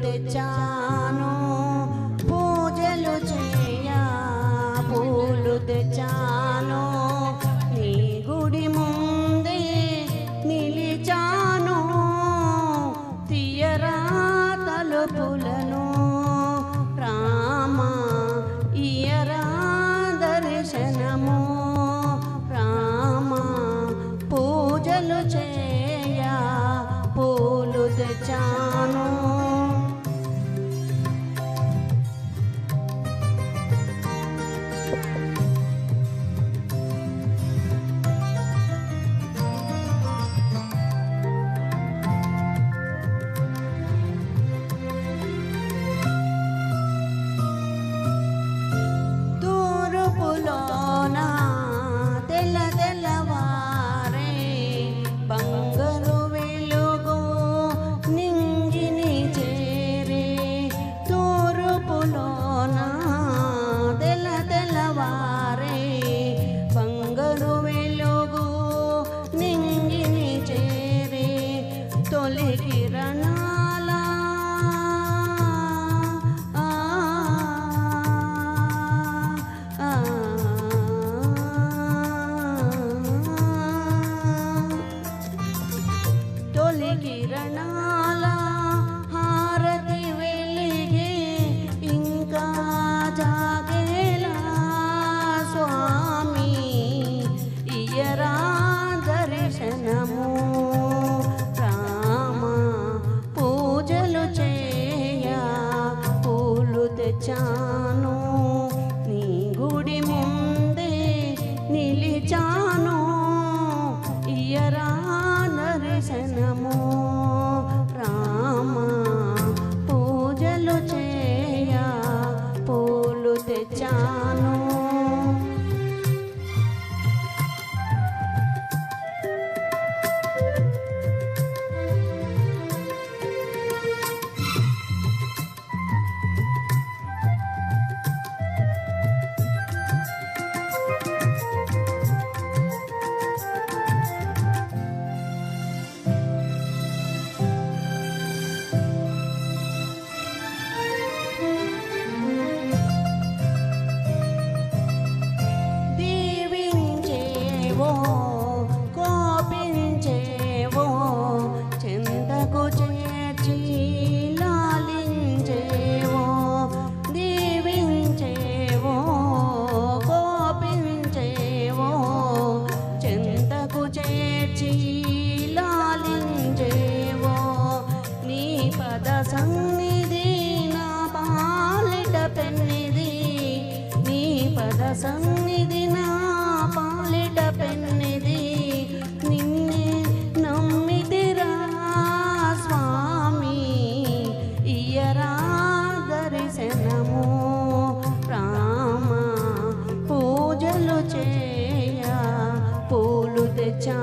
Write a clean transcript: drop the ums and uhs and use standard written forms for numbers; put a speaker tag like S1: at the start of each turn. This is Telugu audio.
S1: తెచ్చాను పూజలు చేయ పూలు తెచ్చాను నీ గుడి ముందే నిలిచాను తీయరా తలుపులను రామా ఇయరా దర్శనము రామా పూజలు చేయ పూలు తెచ్చాను తూర్పులోన తెల్ల తెల్లవారే బంగారు వెలుగు నింగిని చేరే తూర్పులోన తెల్ల తెల్లవారే బంగారు వెలుగు నింగిని చేరే తొలి కిరణాల తొలి కిరణాల హారతి వెలిగే ఇంకా జాగేలా స్వామి ఇయరా దర్శనము రామ పూజలు చేయ పూలు తెచ్చాను నీ గుడి ముందే నిలిచాను ఇయరా దర్శనము రామ పూజలు చేయ పూలు తెచ్చాను కోపించేవో చింతకు చేర్చి లాలించేవో దీవించేవో కోపించేవో చింతకు చేర్చి లాలించేవో నీ పద సన్నిధి నా పాలిట పెన్నిది నీ పద సన్నిధి నా పాలిట పెన్నిది నిన్నే నమ్మితిరా స్వామి ఇయరా దర్శనము రామ పూజలు చేయ పూలు తెచ్చా